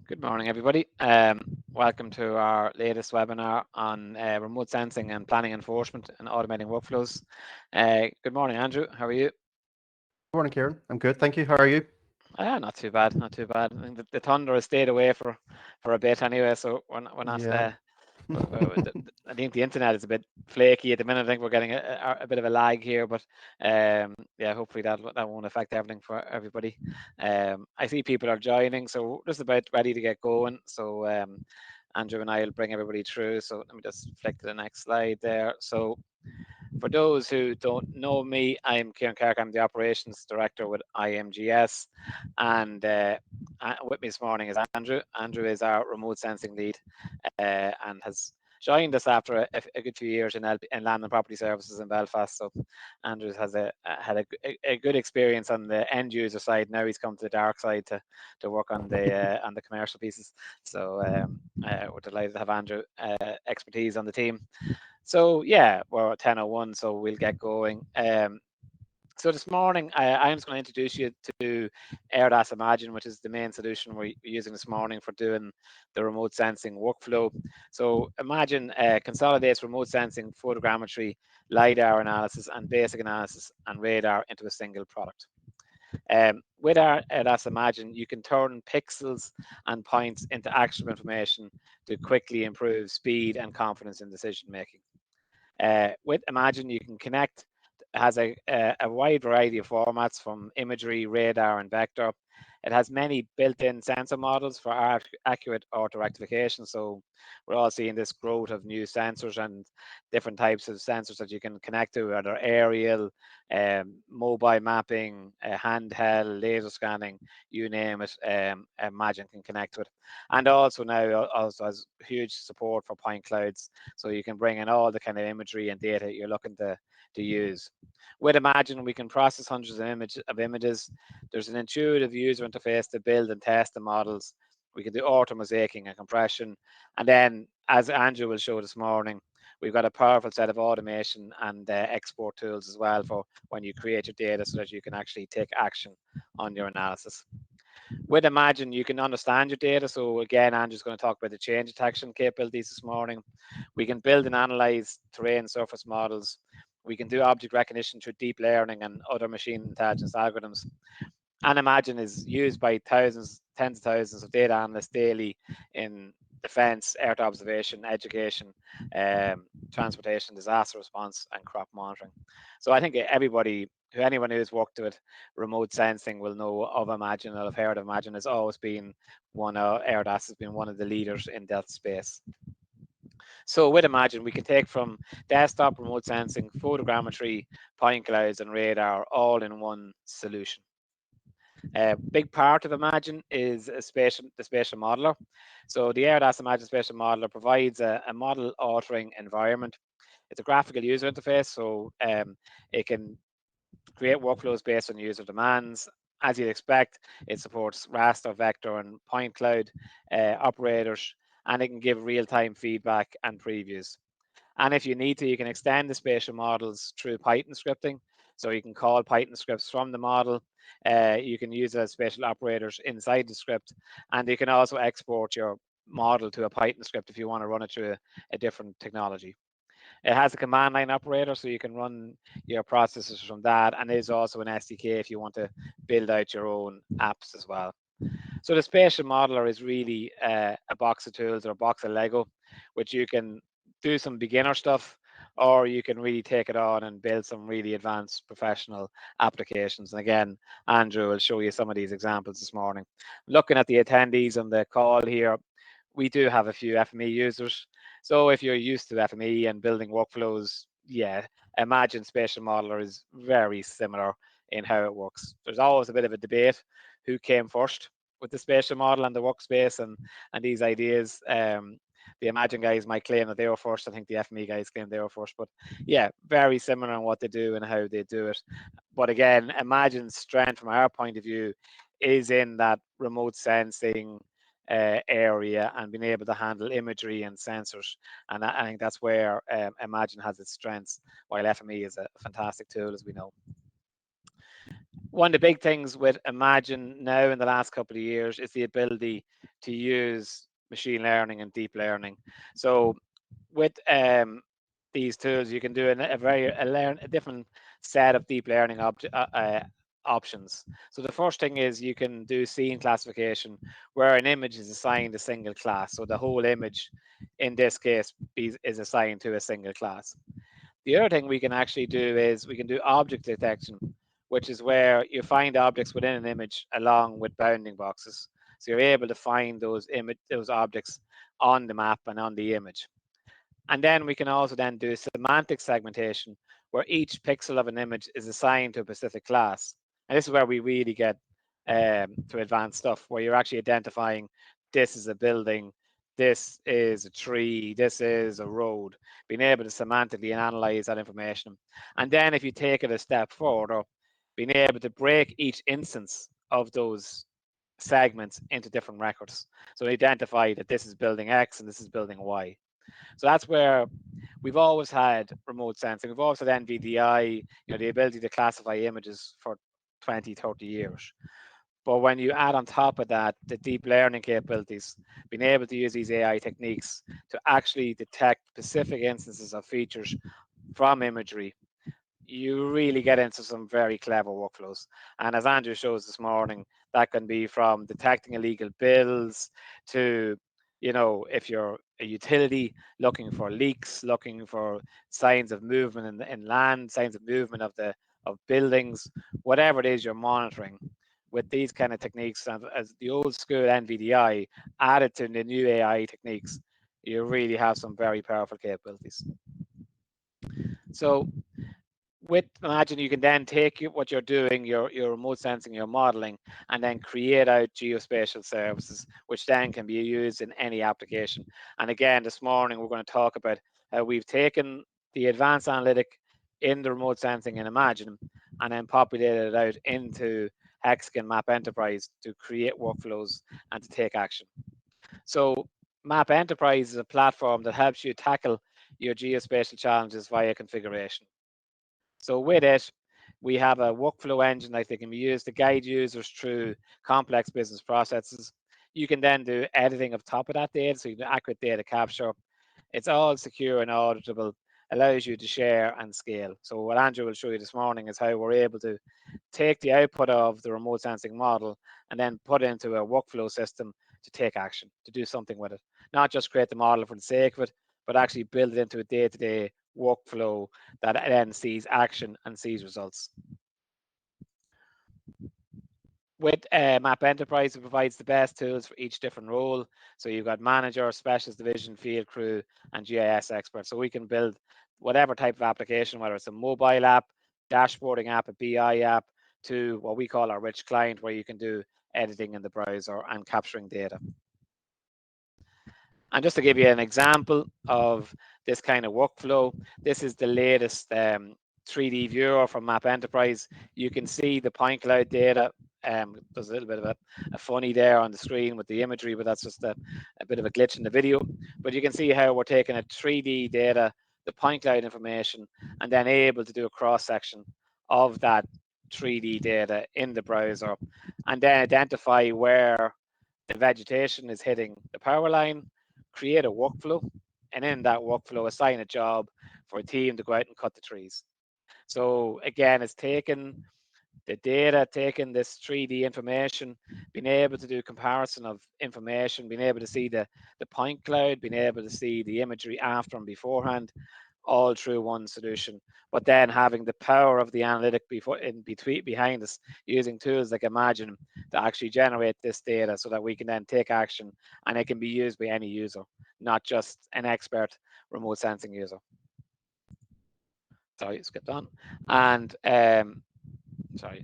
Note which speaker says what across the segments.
Speaker 1: Good morning, everybody. Welcome to our latest webinar on remote sensing and planning enforcement and automating workflows. Good morning, Andrew. How are you?
Speaker 2: Morning, Ciaran. I'm good, thank you. How are you?
Speaker 1: Not too bad, not too bad. I think the thunder has stayed away for a bit anyway, so we're not.
Speaker 2: Yeah.
Speaker 1: I think the internet is a bit flaky at the minute. I think we're getting a bit of a lag here, but yeah, hopefully that won't affect everything for everybody. I see people are joining, so we're just about ready to get going. So Andrew and I will bring everybody through. So let me just flick to the next slide there. So for those who don't know me, I'm Ciaran Kirk. I'm the operations director with IMGS, and with me this morning is Andrew. Andrew is our remote sensing lead, and has joined us after a good few years in land and property services in Belfast. So Andrew has had a good experience on the end user side. Now he's come to the dark side to work on the commercial pieces. So we're delighted to have Andrew expertise on the team. So yeah, we're at 10:01, so we'll get going. So this morning, I'm just going to introduce you to ERDAS Imagine, which is the main solution we're using this morning for doing the remote sensing workflow. So Imagine consolidates remote sensing, photogrammetry, LiDAR analysis, and basic analysis and radar into a single product. With our ERDAS Imagine, you can turn pixels and points into actionable information to quickly improve speed and confidence in decision making. With Imagine, you can connect. It has a wide variety of formats from imagery, radar, and vector. It has many built-in sensor models for accurate auto rectification. So we're all seeing this growth of new sensors and different types of sensors that you can connect to, whether aerial, mobile mapping, handheld, laser scanning, you name it. Imagine can connect with, and also now also has huge support for point clouds, so you can bring in all the kind of imagery and data you're looking to use. With Imagine, we can process hundreds of images. There's an intuitive user interface to build and test the models. We can do auto mosaicing and compression. And then, as Andrew will show this morning, we've got a powerful set of automation and export tools as well for when you create your data so that you can actually take action on your analysis. With Imagine, you can understand your data. So again, Andrew's going to talk about the change detection capabilities this morning. We can build and analyze terrain surface models. We can do object recognition through deep learning and other machine intelligence algorithms. And Imagine is used by thousands, tens of thousands of data analysts daily in defense, earth observation, education, transportation, disaster response, and crop monitoring. So I think anyone who's worked with remote sensing will know of Imagine or have heard of Imagine. Has always been ERDAS has been one of the leaders in that space. So with Imagine, we can take from desktop remote sensing, photogrammetry, point clouds, and radar all in one solution. A big part of Imagine is the spatial modeler. So the ERDAS Imagine Spatial Modeler provides a model authoring environment. It's a graphical user interface, so it can create workflows based on user demands. As you'd expect, it supports raster, vector, and point cloud operators, and it can give real-time feedback and previews. And if you need to, you can extend the spatial models through Python scripting. So you can call Python scripts from the model. You can use as spatial operators inside the script, and you can also export your model to a Python script if you want to run it through a different technology. It has a command line operator, so you can run your processes from that, and there's also an SDK if you want to build out your own apps as well. So the spatial modeler is really a box of tools or a box of Lego, which you can do some beginner stuff, or you can really take it on and build some really advanced professional applications. And again, Andrew will show you some of these examples this morning. Looking at the attendees on the call here, we do have a few FME users. So if you're used to FME and building workflows, yeah, Imagine Spatial Modeler is very similar in how it works. There's always a bit of a debate who came first with the spatial model and the workspace and these ideas. The Imagine guys might claim that they were first. I think the FME guys claim they were first. But yeah, very similar in what they do and how they do it. But again, Imagine's strength from our point of view is in that remote sensing area and being able to handle imagery and sensors. And I think that's where Imagine has its strengths, while FME is a fantastic tool, as we know. one of the big things with Imagine now in the last couple of years is the ability to use machine learning and deep learning. So with these tools, you can do a different set of deep learning options. So the first thing is you can do scene classification, where an image is assigned a single class. So the whole image, in this case, is assigned to a single class. The other thing we can actually do is we can do object detection, which is where you find objects within an image along with bounding boxes. So you're able to find those objects on the map and on the image. And then we can also then do semantic segmentation, where each pixel of an image is assigned to a specific class. And this is where we really get to advanced stuff, where you're actually identifying this is a building, this is a tree, this is a road, being able to semantically analyze that information. And then if you take it a step further, being able to break each instance of those segments into different records. So identify that this is building X and this is building Y. So that's where we've always had remote sensing. We've also had NVDI, the ability to classify images for 20, 30 years. But when you add on top of that the deep learning capabilities, being able to use these AI techniques to actually detect specific instances of features from imagery, you really get into some very clever workflows. And as Andrew shows this morning, that can be from detecting illegal bills to, if you're a utility looking for leaks, looking for signs of movement in land, signs of movement of buildings, whatever it is you're monitoring. With these kind of techniques, as the old school NVDI added to the new AI techniques, you really have some very powerful capabilities. So with Imagine, you can then take what you're doing, your remote sensing, your modeling, and then create out geospatial services, which then can be used in any application. And again, this morning, we're going to talk about how we've taken the advanced analytic in the remote sensing in Imagine and then populated it out into Hexagon Map Enterprise to create workflows and to take action. So Map Enterprise is a platform that helps you tackle your geospatial challenges via configuration. So with it, we have a workflow engine that can be used to guide users through complex business processes. You can then do editing of top of that data, so you can do accurate data capture. It's all secure and auditable, allows you to share and scale. So what Andrew will show you this morning is how we're able to take the output of the remote sensing model and then put it into a workflow system to take action, to do something with it. Not just create the model for the sake of it, but actually build it into a day-to-day workflow that then sees action and sees results. With Map Enterprise, it provides the best tools for each different role. So you've got manager, specialist division, field crew, and GIS expert. So we can build whatever type of application, whether it's a mobile app, dashboarding app, a BI app, to what we call our rich client, where you can do editing in the browser and capturing data. And just to give you an example of this kind of workflow, this is the latest 3D viewer from Map Enterprise. You can see the point cloud data. There's a little bit of a funny there on the screen with the imagery, but that's just a bit of a glitch in the video. But you can see how we're taking a 3D data, the point cloud information, and then able to do a cross section of that 3D data in the browser, and then identify where the vegetation is hitting the power line, create a workflow, and in that workflow, assign a job for a team to go out and cut the trees. So again, it's taking the data, taking this 3D information, being able to do comparison of information, being able to see the point cloud, being able to see the imagery after and beforehand, all through one solution. But then having the power of the analytic behind us, using tools like Imagine to actually generate this data so that we can then take action and it can be used by any user, not just an expert remote sensing user. Sorry, skipped on. And sorry.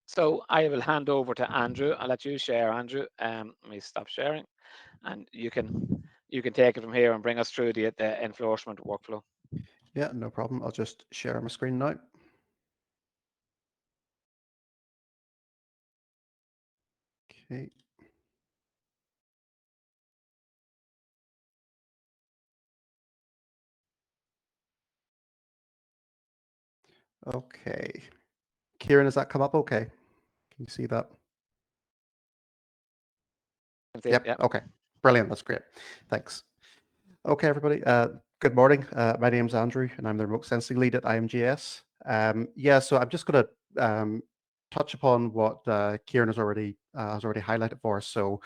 Speaker 1: So I will hand over to Andrew. I'll let you share, Andrew. Let me stop sharing, and you can take it from here and bring us through the enforcement workflow.
Speaker 2: Yeah, no problem. I'll just share my screen now. Okay. Okay. Ciaran, does that come up okay? Can you see that? Yep.
Speaker 1: Yeah.
Speaker 2: Okay. Brilliant. That's great. Thanks. Okay, everybody. Good morning. My name's Andrew, and I'm the remote sensing lead at IMGS. Yeah, so I'm just going to touch upon what Ciaran has already highlighted for us. So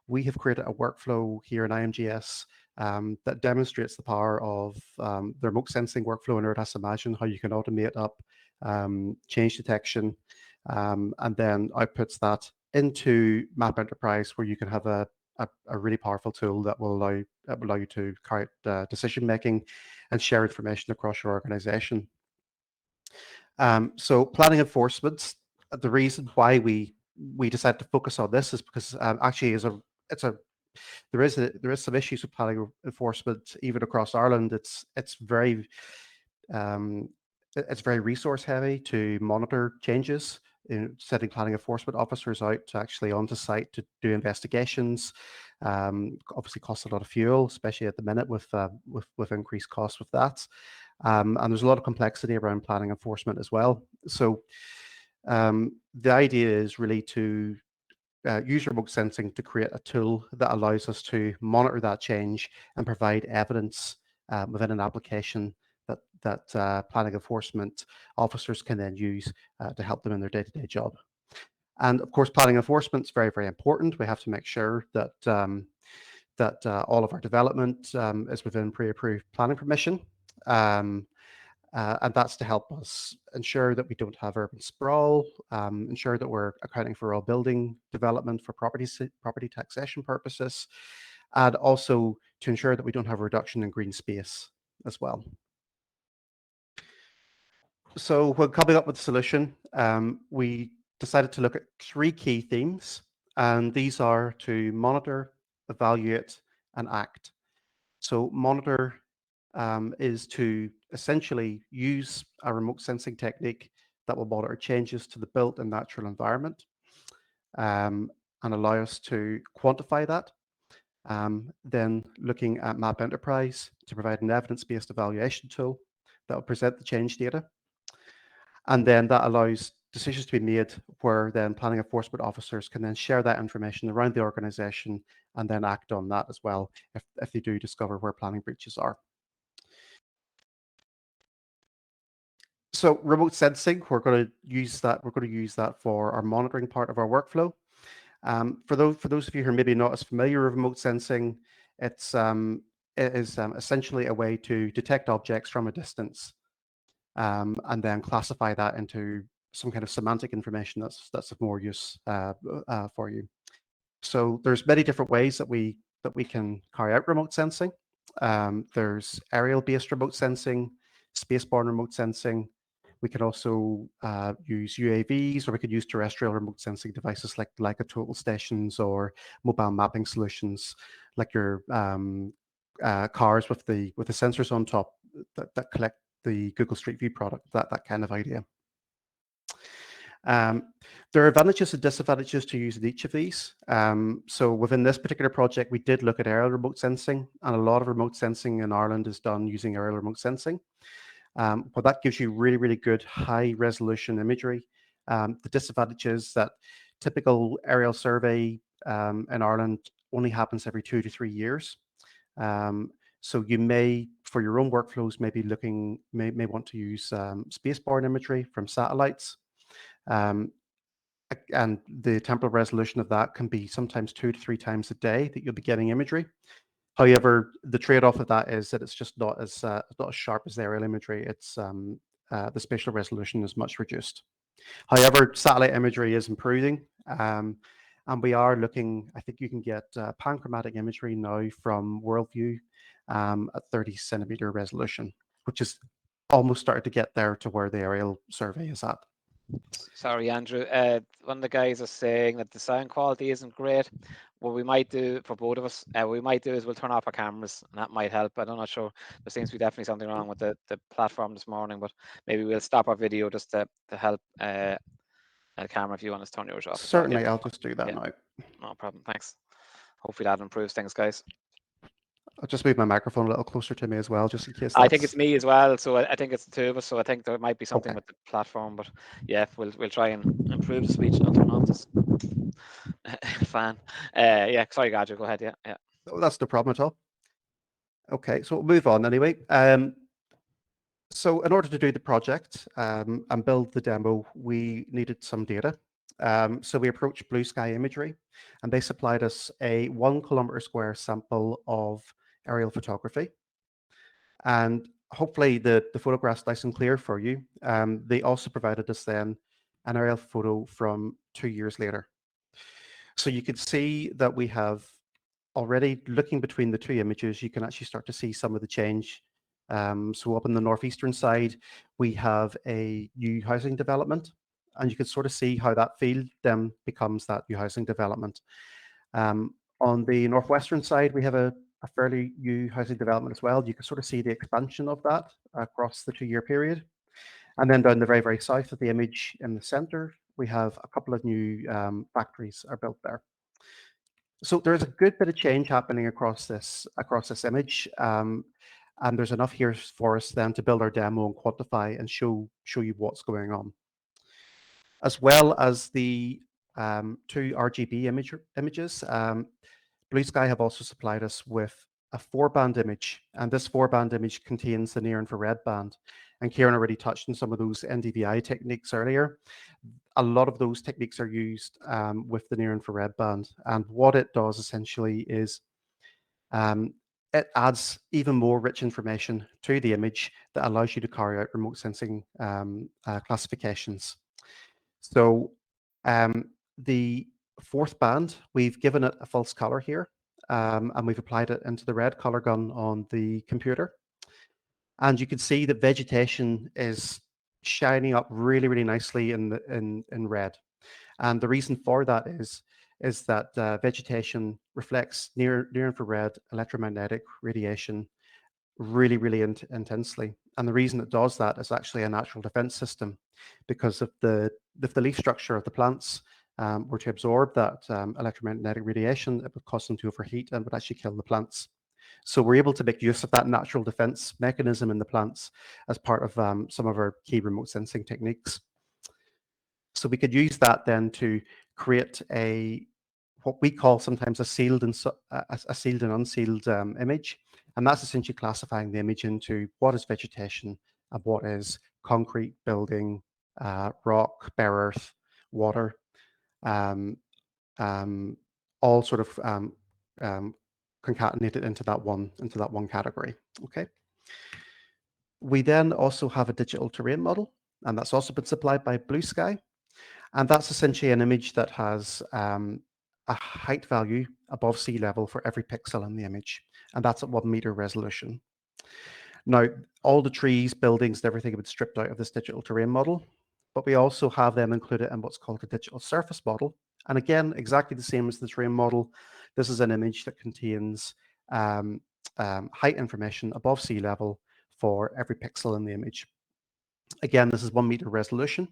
Speaker 2: we have created a workflow here in IMGS that demonstrates the power of the remote sensing workflow in ERDAS Imagine, how you can automate up change detection, and then outputs that into Map Enterprise, where you can have a really powerful tool that will allow you to carry out decision making and share information across your organization. So planning enforcement, the reason why we decided to focus on this is because actually there is some issues with planning enforcement even across Ireland. It's very resource heavy to monitor changes, in setting planning enforcement officers out to actually onto site to do investigations. Obviously costs a lot of fuel, especially at the minute with increased costs with that. And there's a lot of complexity around planning enforcement as well. So the idea is really to use remote sensing to create a tool that allows us to monitor that change and provide evidence within an application that planning enforcement officers can then use to help them in their day-to-day job. And of course, planning enforcement is very, very important. We have to make sure that all of our development is within pre-approved planning permission. And that's to help us ensure that we don't have urban sprawl, ensure that we're accounting for all building development for property taxation purposes, and also to ensure that we don't have a reduction in green space as well. So when coming up with the solution, we decided to look at 3 key themes, and these are to monitor, evaluate, and act. So monitor is to essentially use a remote sensing technique that will monitor changes to the built and natural environment, and allow us to quantify that. Then looking at Map Enterprise to provide an evidence-based evaluation tool that will present the change data. And then that allows decisions to be made where then planning enforcement officers can then share that information around the organization and then act on that as well if they do discover where planning breaches are. So remote sensing, we're going to use that for our monitoring part of our workflow. For those of you who are maybe not as familiar with remote sensing, it is essentially a way to detect objects from a distance, and then classify that into some kind of semantic information that's of more use for you. So there's many different ways that we can carry out remote sensing. There's aerial-based remote sensing, spaceborne remote sensing. We can also use UAVs, or we could use terrestrial remote sensing devices like a total stations or mobile mapping solutions, like your cars with the sensors on top that collect the Google Street View product, that kind of idea. There are advantages and disadvantages to using each of these. So within this particular project, we did look at aerial remote sensing, and a lot of remote sensing in Ireland is done using aerial remote sensing. But that gives you really, really good high resolution imagery. The disadvantage is that typical aerial survey in Ireland only happens every 2 to 3 years. So you may, for your own workflows, may want to use spaceborne imagery from satellites. And the temporal resolution of that can be sometimes 2 to 3 times a day that you'll be getting imagery. However, the trade-off of that is that it's just not as sharp as the aerial imagery. It's the spatial resolution is much reduced. However, satellite imagery is improving, and we are looking. I think you can get panchromatic imagery now from Worldview at 30 centimeter resolution, which is almost started to get there to where the aerial survey is at.
Speaker 1: Sorry, Andrew. One of the guys is saying that the sound quality isn't great. What we might do for both of us, what we might do is we'll turn off our cameras, and that might help. I'm not sure. There seems to be definitely something wrong with the platform this morning, but maybe we'll stop our video just to help the camera if you want to turn yours off.
Speaker 2: Certainly, I'll just do that now.
Speaker 1: No problem. Thanks. Hopefully that improves things, guys.
Speaker 2: I'll just move my microphone a little closer to me as well, just in case.
Speaker 1: I think it's me as well, so I think it's the two of us. So I think there might be something
Speaker 2: Okay.
Speaker 1: with the platform, but yeah, we'll try and improve the speech. I'll turn off this fan. Yeah, sorry, Gadger, go ahead. Yeah.
Speaker 2: Oh, that's no problem at all. Okay, so we'll move on anyway. So in order to do the project and build the demo, we needed some data. So we approached Blue Sky Imagery, and they supplied us a 1 kilometer square sample of aerial photography. And hopefully the photograph's nice and clear for you. They also provided us then an aerial photo from 2 years later. So you could see that we have already, looking between the two images, you can actually start to see some of the change. So up on the northeastern side, we have a new housing development, and you can sort of see how that field then becomes that new housing development. On the northwestern side, we have a fairly new housing development as well. You can sort of see the expansion of that across the 2-year period. And then down the very, very south of the image in the center, we have a couple of new factories are built there. So there's a good bit of change happening across this image. And there's enough here for us then to build our demo and quantify and show you what's going on. As well as the 2 RGB images, Blue Sky have also supplied us with a 4-band image, and this 4-band image contains the near-infrared band. And Ciaran already touched on some of those NDVI techniques earlier. A lot of those techniques are used with the near-infrared band, and what it does essentially is it adds even more rich information to the image that allows you to carry out remote sensing classifications. So the 4th band, we've given it a false color here, and we've applied it into the red color gun on the computer. And you can see that vegetation is shining up really, really nicely in red. And the reason for that is that vegetation reflects near-infrared electromagnetic radiation really, really intensely. And the reason it does that is actually a natural defense system, because if the leaf structure of the plants were to absorb that electromagnetic radiation, it would cause them to overheat and would actually kill the plants. So we're able to make use of that natural defense mechanism in the plants as part of some of our key remote sensing techniques. So we could use that then to create what we call sometimes a sealed and unsealed image. And that's essentially classifying the image into what is vegetation and what is concrete, building, rock, bare earth, water, all sort of concatenated into that one category. Okay. We then also have a digital terrain model, and that's also been supplied by Blue Sky. And that's essentially an image that has a height value above sea level for every pixel in the image, and that's at 1 meter resolution. Now, all the trees, buildings, and everything have been stripped out of this digital terrain model, but we also have them included in what's called a digital surface model. And again, exactly the same as the terrain model, this is an image that contains height information above sea level for every pixel in the image. Again, this is 1 meter resolution.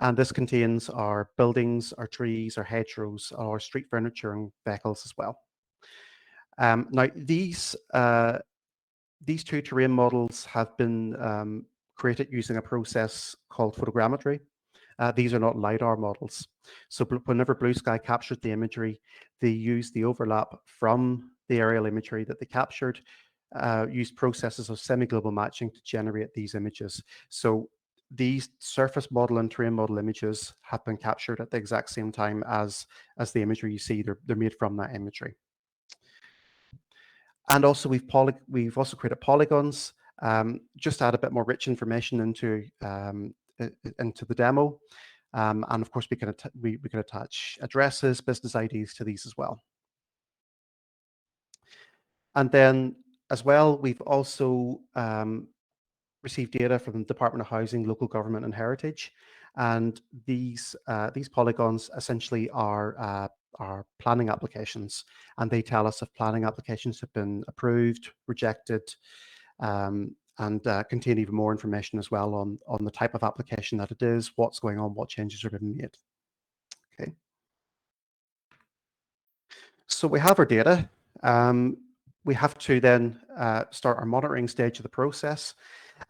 Speaker 2: And this contains our buildings, our trees, our hedgerows, our street furniture and vehicles as well. Now, these 2 terrain models have been created using a process called photogrammetry. These are not LiDAR models. So whenever Blue Sky captured the imagery, they used the overlap from the aerial imagery that they captured, used processes of semi-global matching to generate these images. So these surface model and terrain model images have been captured at the exact same time as the imagery you see. They're made from that imagery. And also we've also created polygons, just to add a bit more rich information into the demo. And of course we can attach addresses, business IDs to these as well. And then as well, we've also received data from the Department of Housing, Local Government and Heritage. And these polygons essentially are planning applications, and they tell us if planning applications have been approved, rejected, and contain even more information as well on the type of application that it is, what's going on, what changes are being made. Okay. So we have our data. we have to then start our monitoring stage of the process,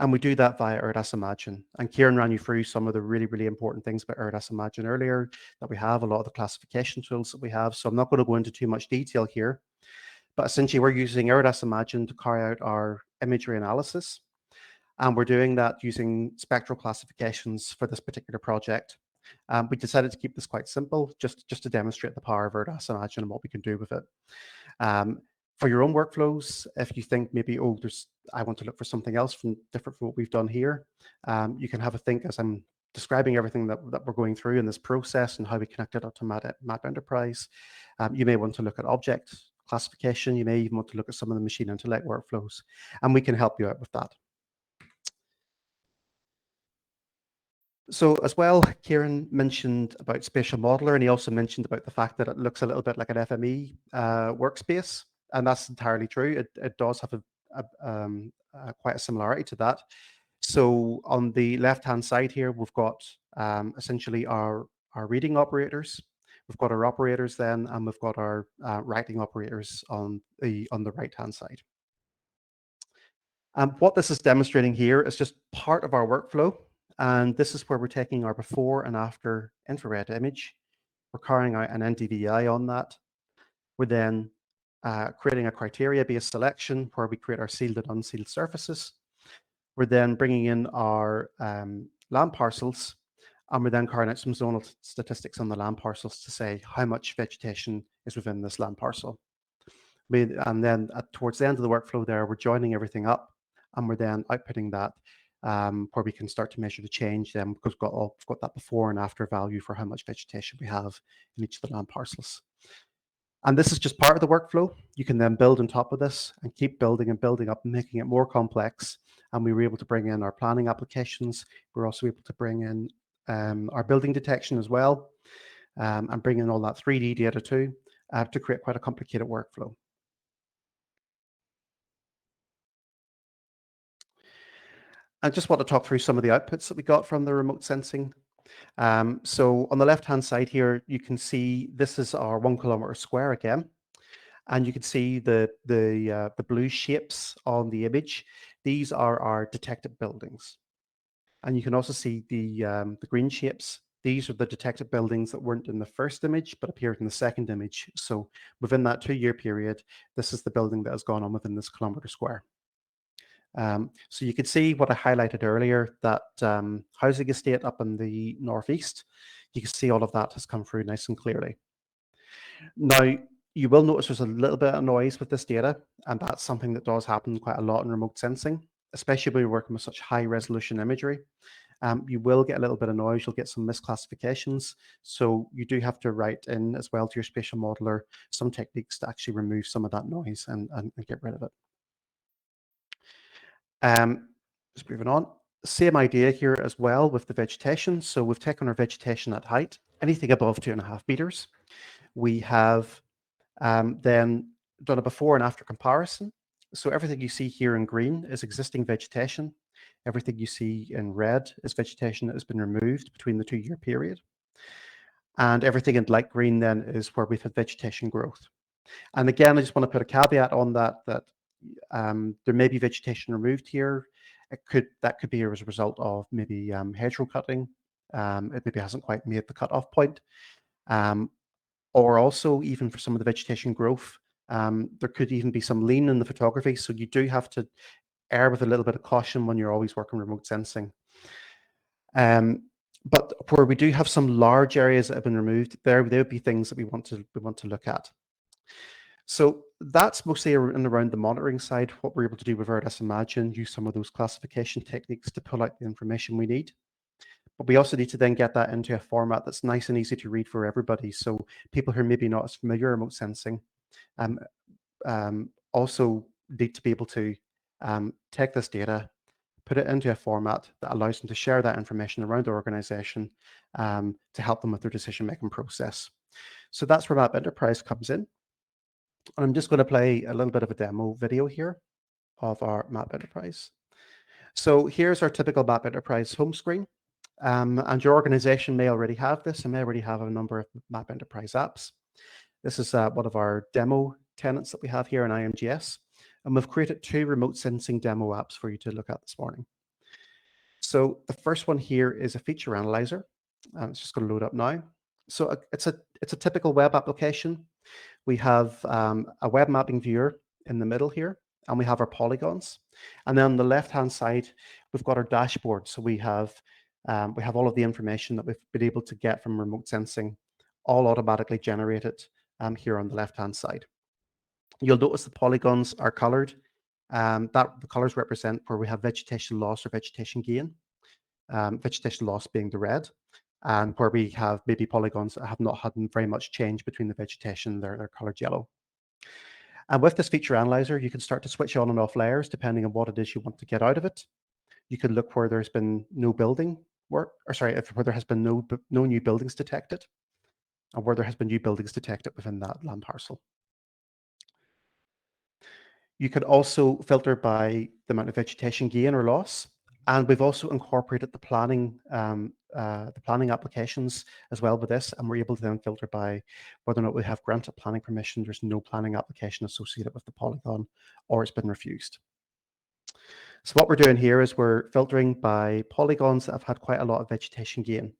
Speaker 2: and we do that via ERDAS Imagine. And Ciaran ran you through some of the really, really important things about ERDAS Imagine earlier, that we have a lot of the classification tools that we have. So I'm not going to go into too much detail here, but essentially we're using ERDAS Imagine to carry out our imagery analysis. And we're doing that using spectral classifications for this particular project. We decided to keep this quite simple, just to demonstrate the power of ERDAS Imagine and what we can do with it. For your own workflows, if you think maybe, oh, I want to look for something else different from what we've done here, you can have a think as I'm describing everything that we're going through in this process and how we connect it up to Map Enterprise. You may want to look at object classification. You may even want to look at some of the machine intellect workflows, and we can help you out with that. So as well, Ciaran mentioned about Spatial Modeler, and he also mentioned about the fact that it looks a little bit like an FME workspace, and that's entirely true. It does have quite a similarity to that. So on the left-hand side here, we've got essentially our reading operators. We've got our operators then, and we've got our writing operators on the right-hand side. What this is demonstrating here is just part of our workflow. And this is where we're taking our before and after infrared image. We're carrying out an NDVI on that. We're then creating a criteria-based selection where we create our sealed and unsealed surfaces. We're then bringing in our land parcels, and we're then carrying out some zonal statistics on the land parcels to say how much vegetation is within this land parcel. And then towards the end of the workflow there, we're joining everything up, and we're then outputting that where we can start to measure the change then, because we've got that before and after value for how much vegetation we have in each of the land parcels. And this is just part of the workflow. You can then build on top of this and keep building and building up, making it more complex. And we were able to bring in our planning applications. We're also able to bring in our building detection as well, and bring in all that 3D data too, to create quite a complicated workflow. I just want to talk through some of the outputs that we got from the remote sensing. So on the left-hand side here, you can see this is our 1 kilometer square again, and you can see the blue shapes on the image. These are our detected buildings, and you can also see the green shapes. These are the detected buildings that weren't in the first image but appeared in the second image. So within that 2-year period, this is the building that has gone on within this kilometer square. So you could see what I highlighted earlier, that housing estate up in the northeast. You can see all of that has come through nice and clearly. Now, you will notice there's a little bit of noise with this data, and that's something that does happen quite a lot in remote sensing, especially when you're working with such high resolution imagery. You will get a little bit of noise, you'll get some misclassifications. So you do have to write in as well to your spatial modeler some techniques to actually remove some of that noise and get rid of it. Just moving on, same idea here as well with the vegetation. So we've taken our vegetation at height, anything above 2.5 meters. We have then done a before and after comparison. So everything you see here in green is existing vegetation. Everything you see in red is vegetation that has been removed between the 2-year period. And everything in light green then is where we've had vegetation growth. And again, I just want to put a caveat on that there may be vegetation removed here. That could be as a result of maybe hedgerow cutting. It maybe hasn't quite made the cutoff point. Or also even for some of the vegetation growth, there could even be some lean in the photography. So you do have to err with a little bit of caution when you're always working remote sensing. But where we do have some large areas that have been removed, there would be things that we want to look at. So that's mostly in and around the monitoring side, what we're able to do with ERDAS Imagine, use some of those classification techniques to pull out the information we need. But we also need to then get that into a format that's nice and easy to read for everybody. So people who are maybe not as familiar with remote sensing also need to be able to take this data, put it into a format that allows them to share that information around the organization to help them with their decision-making process. So that's where Map Enterprise comes in. And I'm just going to play a little bit of a demo video here of our Map Enterprise. So here's our typical Map Enterprise home screen. And your organization may already have this and may already have a number of Map Enterprise apps. This is one of our demo tenants that we have here in IMGS. And we've created 2 remote sensing demo apps for you to look at this morning. So the first one here is a feature analyzer. It's just going to load up now. So it's a typical web application. We have a web mapping viewer in the middle here, and we have our polygons. And then on the left-hand side, we've got our dashboard. So we have all of the information that we've been able to get from remote sensing, all automatically generated here on the left-hand side. You'll notice the polygons are colored. The colors represent where we have vegetation loss or vegetation gain. Vegetation loss being the red, and where we have maybe polygons that have not had very much change between the vegetation, they're colored yellow. And with this feature analyzer, you can start to switch on and off layers depending on what it is you want to get out of it. You can look where there's been no building work, or sorry, where there has been no new buildings detected, and where there has been new buildings detected within that land parcel. You can also filter by the amount of vegetation gain or loss. And we've also incorporated the planning applications as well with this, and we're able to then filter by whether or not we have granted planning permission, there's no planning application associated with the polygon, or it's been refused. So what we're doing here is we're filtering by polygons that have had quite a lot of vegetation gain.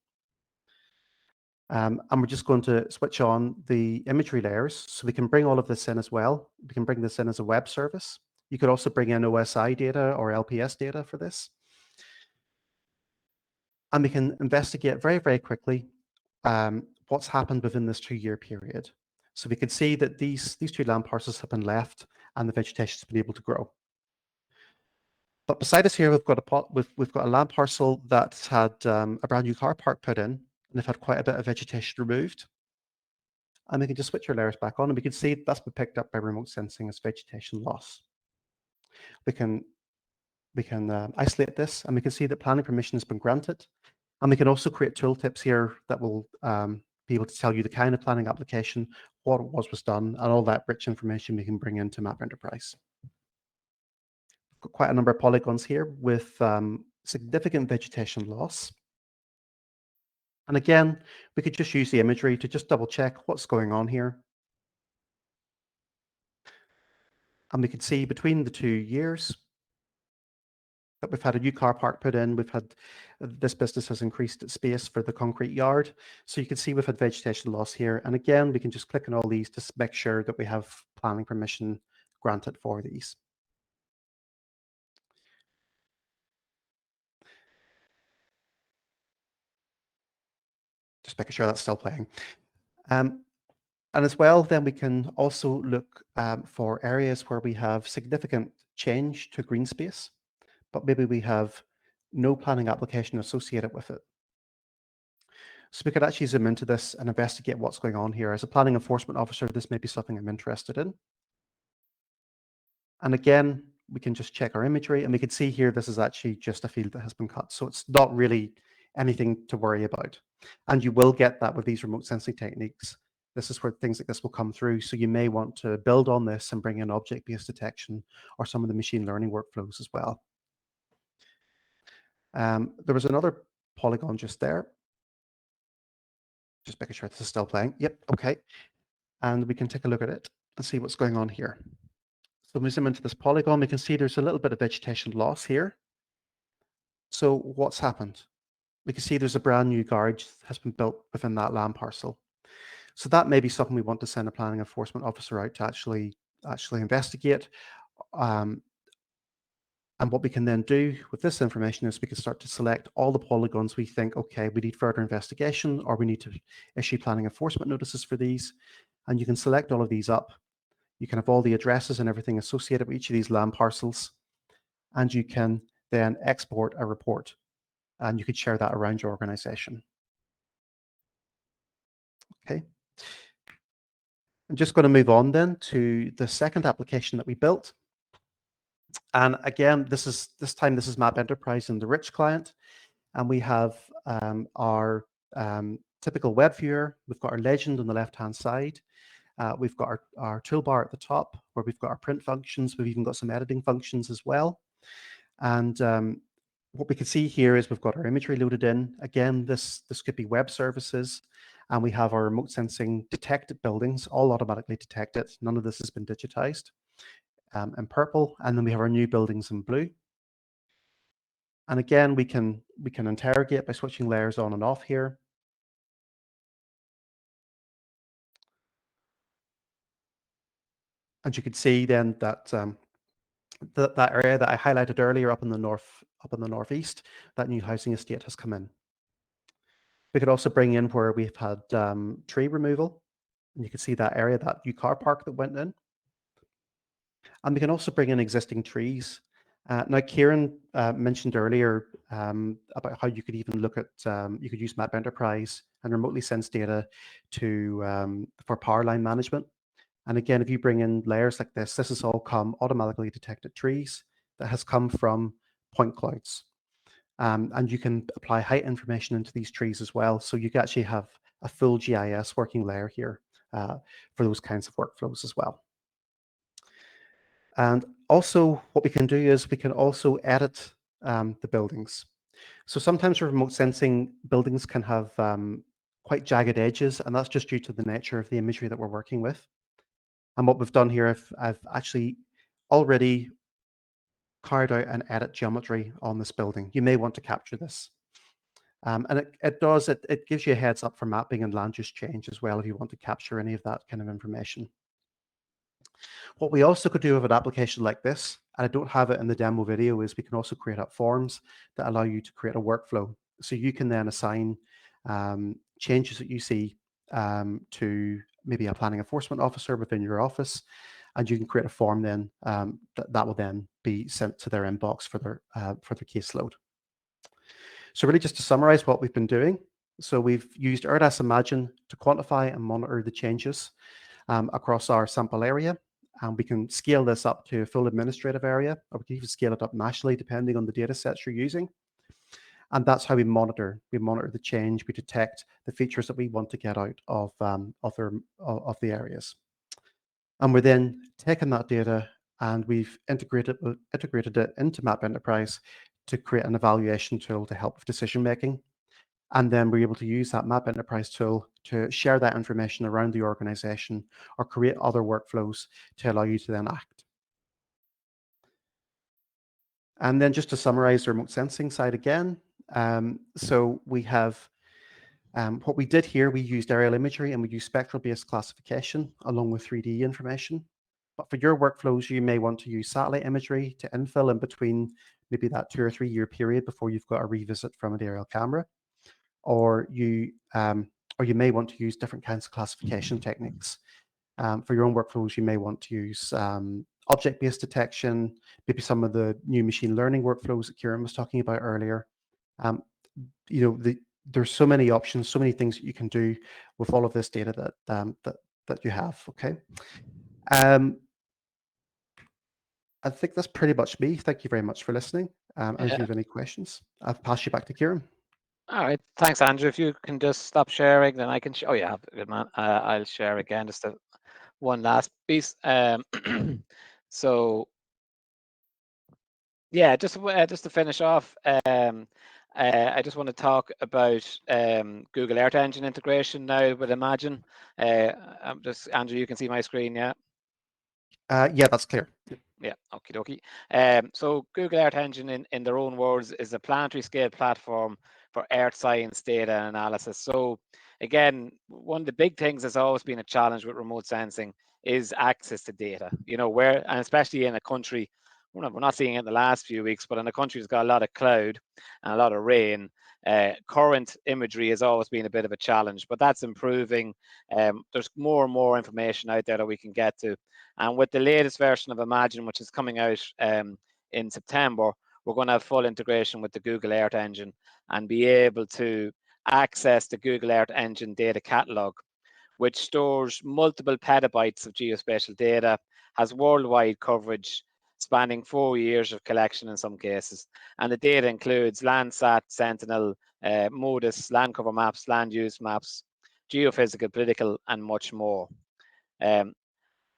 Speaker 2: And we're just going to switch on the imagery layers so we can bring all of this in as well. We can bring this in as a web service. You could also bring in OSI data or LPS data for this. And we can investigate very, very quickly what's happened within this 2-year period. So we can see that these 2 land parcels have been left and the vegetation has been able to grow. But beside us here, we've got a land parcel that's had a brand new car park put in, and they've had quite a bit of vegetation removed. And we can just switch our layers back on, and we can see that's been picked up by remote sensing as vegetation loss. We can isolate this, and we can see that planning permission has been granted. And we can also create tooltips here that will be able to tell you the kind of planning application, what it was done, and all that rich information we can bring into Map Enterprise. We've got quite a number of polygons here with significant vegetation loss. And again, we could just use the imagery to just double check what's going on here. And we can see between the 2 years that we've had a new car park put in. We've had this business has increased its space for the concrete yard. So you can see we've had vegetation loss here. And again, we can just click on all these to make sure that we have planning permission granted for these. Just making sure that's still playing. And as well, then we can also look for areas where we have significant change to green space, but maybe we have no planning application associated with it. So we could actually zoom into this and investigate what's going on here. As a planning enforcement officer, this may be something I'm interested in. And again, we can just check our imagery, and we can see here this is actually just a field that has been cut. So it's not really anything to worry about. And you will get that with these remote sensing techniques. This is where things like this will come through. So you may want to build on this and bring in object-based detection or some of the machine learning workflows as well. There was another polygon just there. Just making sure this is still playing. Yep, okay. And we can take a look at it and see what's going on here. So when we zoom into this polygon, we can see there's a little bit of vegetation loss here. So what's happened? We can see there's a brand new garage that has been built within that land parcel. So that may be something we want to send a planning enforcement officer out to actually investigate. And what we can then do with this information is we can start to select all the polygons we think, okay, we need further investigation, or we need to issue planning enforcement notices for these. And you can select all of these up. You can have all the addresses and everything associated with each of these land parcels. And you can then export a report. And you could share that around your organization. Okay. I'm just going to move on then to the second application that we built. And again, this time this is Map Enterprise and the rich client. And we have our typical web viewer. We've got our legend on the left-hand side. We've got our toolbar at the top where we've got our print functions. We've even got some editing functions as well. And what we can see here is we've got our imagery loaded in. Again, this could be web services. And we have our remote sensing detected buildings, all automatically detected. None of this has been digitized. in purple, and then we have our new buildings in blue. And again, we can interrogate by switching layers on and off here. And you can see then that that area that I highlighted earlier up in the northeast, that new housing estate has come in. We could also bring in where we've had tree removal, and you can see that area, that new car park that went in. And we can also bring in existing trees. Now, Ciaran mentioned earlier about how you could even look at, you could use Map Enterprise and remotely sense data to for power line management. And again, if you bring in layers like this has all come automatically detected trees that has come from point clouds. And you can apply height information into these trees as well. So you can actually have a full GIS working layer here for those kinds of workflows as well. And also what we can do is we can also edit the buildings. So sometimes for remote sensing, buildings can have quite jagged edges, and that's just due to the nature of the imagery that we're working with. And what we've done here, I've actually already carried out an edit geometry on this building. You may want to capture this. And it gives you a heads up for mapping and land use change as well if you want to capture any of that kind of information. What we also could do with an application like this, and I don't have it in the demo video, is we can also create up forms that allow you to create a workflow. So you can then assign changes that you see to maybe a planning enforcement officer within your office, and you can create a form then that will then be sent to their inbox for their caseload. So really just to summarize what we've been doing. So we've used ERDAS Imagine to quantify and monitor the changes across our sample area. And we can scale this up to a full administrative area, or we can even scale it up nationally depending on the data sets you're using. And that's how we monitor. We monitor the change. We detect the features that we want to get out of the areas. And we're then taking that data and we've integrated it into Map Enterprise to create an evaluation tool to help with decision making. And then we're able to use that Map Enterprise tool to share that information around the organization or create other workflows to allow you to then act. And then just to summarize the remote sensing side again, so we have what we did here, we used aerial imagery and we used spectral-based classification along with 3D information. But for your workflows, you may want to use satellite imagery to infill in between maybe that 2 or 3 year period before you've got a revisit from an aerial camera. Or you may want to use different kinds of classification techniques. For your own workflows, you may want to use object-based detection, maybe some of the new machine learning workflows that Ciaran was talking about earlier. There's so many options, so many things that you can do with all of this data that you have. Okay. I think that's pretty much me. Thank you very much for listening. And if you have any questions, I'll pass you back to Ciaran.
Speaker 1: All right, thanks, Andrew. If you can just stop sharing, then I can. Oh yeah, good man. I'll share again. Just one last piece. So yeah, just to finish off, I just want to talk about Google Earth Engine integration now with Imagine. Andrew, you can see my screen, yeah?
Speaker 2: Yeah, that's clear.
Speaker 1: Yeah, okie dokie. So Google Earth Engine, in their own words, is a planetary scale platform for earth science data and analysis. So again, one of the big things that's always been a challenge with remote sensing is access to data. And especially in a country, we're not seeing it in the last few weeks, but in a country that's got a lot of cloud and a lot of rain, current imagery has always been a bit of a challenge, but that's improving. There's more and more information out there that we can get to. And with the latest version of Imagine, which is coming out in September, we're going to have full integration with the Google Earth Engine and be able to access the Google Earth Engine data catalog, which stores multiple petabytes of geospatial data, has worldwide coverage spanning 4 years of collection in some cases. And the data includes Landsat, Sentinel, MODIS, land cover maps, land use maps, geophysical, political, and much more.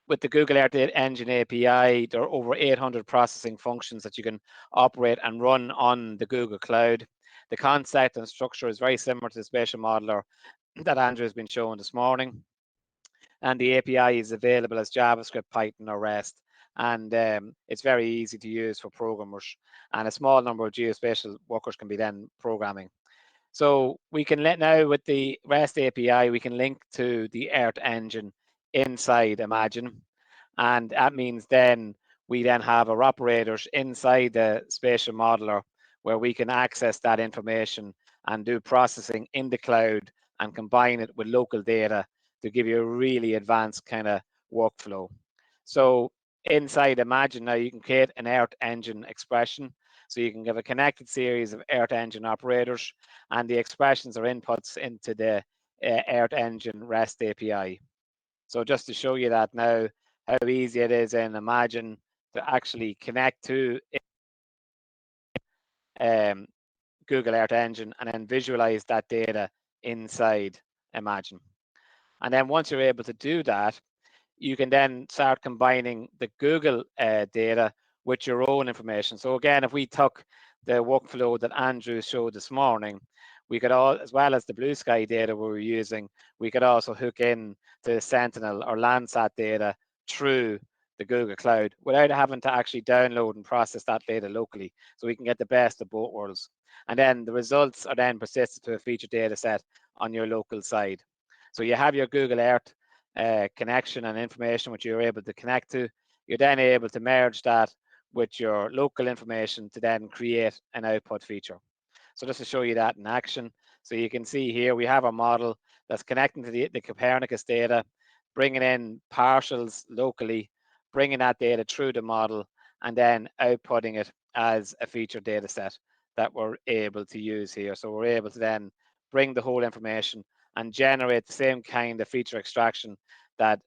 Speaker 1: With the Google Earth Engine API, there are over 800 processing functions that you can operate and run on the Google Cloud. The concept and structure is very similar to the spatial modeler that Andrew has been showing this morning. And the API is available as JavaScript, Python, or REST. and it's very easy to use for programmers, and a small number of geospatial workers can be then programming. So we can let now with the REST API, we can link to the Earth engine inside Imagine. And that means then we then have our operators inside the spatial modeler where we can access that information and do processing in the cloud and combine it with local data to give you a really advanced kind of workflow. So inside Imagine now you can create an Earth engine expression. So you can give a connected series of Earth engine operators, and the expressions are inputs into the Earth engine REST API. So just to show you that now, how easy it is in Imagine to actually connect to Google Earth Engine and then visualize that data inside Imagine. And then once you're able to do that, you can then start combining the Google data with your own information. So again, if we took the workflow that Andrew showed this morning, we could all, as well as the blue sky data we were using, we could also hook in to Sentinel or Landsat data through the Google Cloud without having to actually download and process that data locally. So we can get the best of both worlds. And then the results are then persisted to a featured data set on your local side. So you have your Google Earth connection and information which you're able to connect to. You're then able to merge that with your local information to then create an output feature. So just to show you that in action, so you can see here we have a model that's connecting to the Copernicus data, bringing in partials locally, bringing that data through the model, and then outputting it as a featured data set that we're able to use here. So we're able to then bring the whole information and generate the same kind of feature extraction that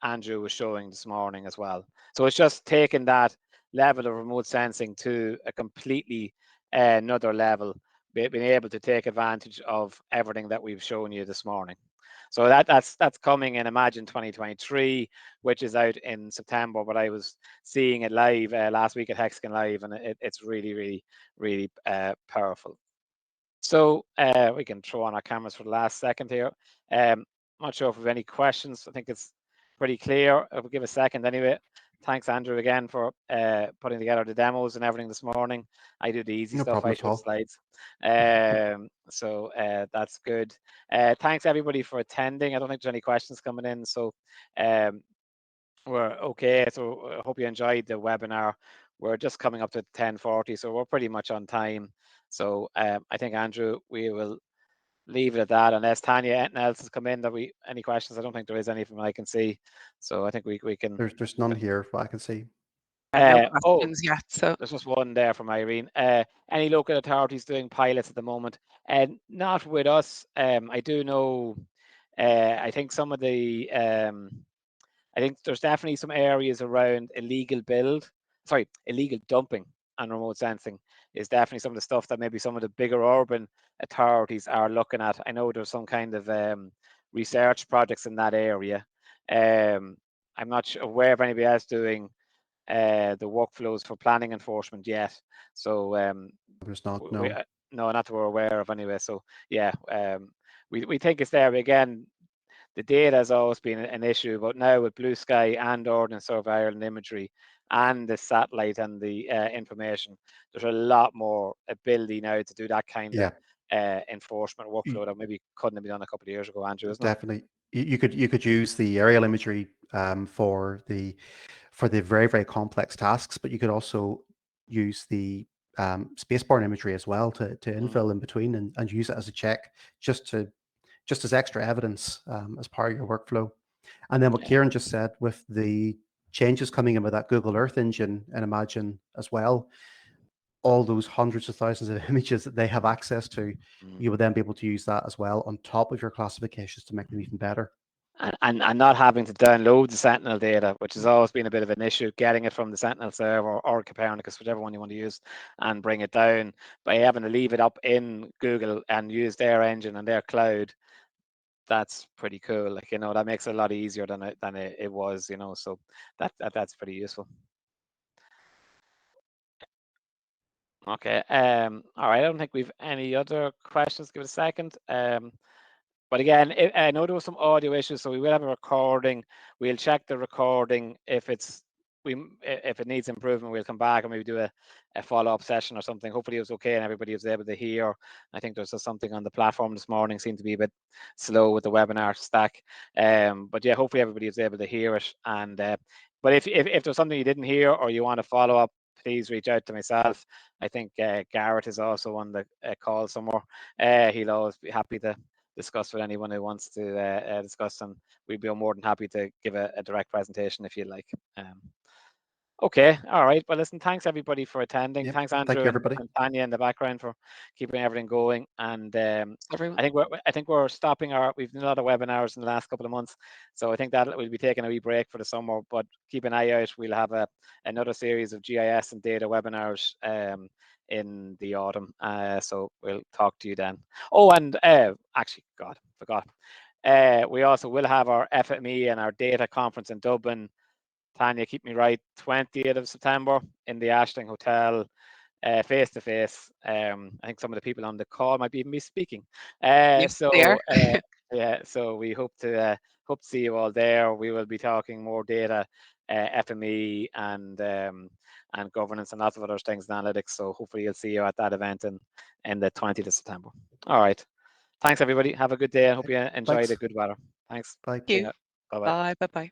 Speaker 1: Andrew was showing this morning as well. So it's just taking that level of remote sensing to a completely another level, being able to take advantage of everything that we've shown you this morning. So that's coming in Imagine 2023, which is out in September. But I was seeing it live last week at Hexagon Live, and it's really powerful. So we can throw on our cameras for the last second here. I'm not sure if we have any questions. I think it's pretty clear. We'll give a second anyway. Thanks, Andrew, again for putting together the demos and everything this morning. I do the easy stuff. I show slides. So that's good. Thanks, everybody, for attending. I don't think there's any questions coming in. So we're okay. So I hope you enjoyed the webinar. We're just coming up to 10:40, so we're pretty much on time. So I think, Andrew, we will leave it at that unless Tanya, anything else has come in that any questions. I don't think there is anything I can see. So I think we can.
Speaker 2: There's none here what I can see.
Speaker 3: No questions yet. So
Speaker 1: there's just one there from Irene. Any local authorities doing pilots at the moment? And not with us. I do know. I think some of the. I think there's definitely some areas around illegal dumping and remote sensing is definitely some of the stuff that maybe some of the bigger urban authorities are looking at. I know there's some kind of research projects in that area. I'm not aware of anybody else doing the workflows for planning enforcement yet. So
Speaker 2: there's not,
Speaker 1: no, not that we're aware of anyway. So yeah, we think it's there. But again, the data has always been an issue, but now with Blue Sky and Ordnance Survey Ireland imagery and the satellite and the information, there's a lot more ability now to do that kind of enforcement workflow that maybe couldn't have been done a couple of years ago, Andrew, isn't it?
Speaker 2: Definitely. You could use the aerial imagery for the very complex tasks, but you could also use the spaceborne imagery as well to infill in between and use it as a check just as extra evidence as part of your workflow. And then what Ciaran just said with the changes coming in with that Google Earth engine and Imagine as well, all those hundreds of thousands of images that they have access to, you will then be able to use that as well on top of your classifications to make them even better.
Speaker 1: And not having to download the Sentinel data, which has always been a bit of an issue, getting it from the Sentinel server or Copernicus, whichever one you want to use, and bring it down. By having to leave it up in Google and use their engine and their cloud, that's pretty cool. Like, you know, that makes it a lot easier than it was, you know, so that's pretty useful. Okay. All right. I don't think we've any other questions. Give it a second. But again, I know there was some audio issues, so we will have a recording. We'll check the recording if it's if it needs improvement, we'll come back and maybe do a follow-up session or something. Hopefully it was okay and everybody was able to hear. I think there's just something on the platform this morning seemed to be a bit slow with the webinar stack. But yeah, hopefully everybody was able to hear it. And but if there's something you didn't hear or you want to follow up, please reach out to myself. I think Garrett is also on the call somewhere. He'll always be happy to discuss with anyone who wants to discuss, and we'd be more than happy to give a direct presentation if you like. Okay, all right. Well, listen, thanks everybody for attending.
Speaker 2: Yep.
Speaker 1: Thanks, Andrew,
Speaker 2: Thank you, everybody.
Speaker 1: and Tanya in the background for keeping everything going. And
Speaker 3: Everyone.
Speaker 1: I think we're stopping we've done a lot of webinars in the last couple of months, so I think that we'll be taking a wee break for the summer. But keep an eye out. We'll have another series of GIS and data webinars in the autumn. So we'll talk to you then. Oh, and actually, God, forgot. We also will have our FME and our data conference in Dublin. Tanya, keep me right, 20th of September in the Ashling Hotel, face to face. I think some of the people on the call might even be speaking.
Speaker 3: Yes,
Speaker 1: so
Speaker 3: they are.
Speaker 1: yeah, so we hope to see you all there. We will be talking more data, FME, and governance and lots of other things in analytics. So hopefully you'll see you at that event in the 20th of September. All right. Thanks everybody. Have a good day. I hope you enjoyed the good weather. Thanks.
Speaker 2: Bye.
Speaker 3: Thank you.
Speaker 1: Bye bye.
Speaker 3: Bye. Bye. Bye.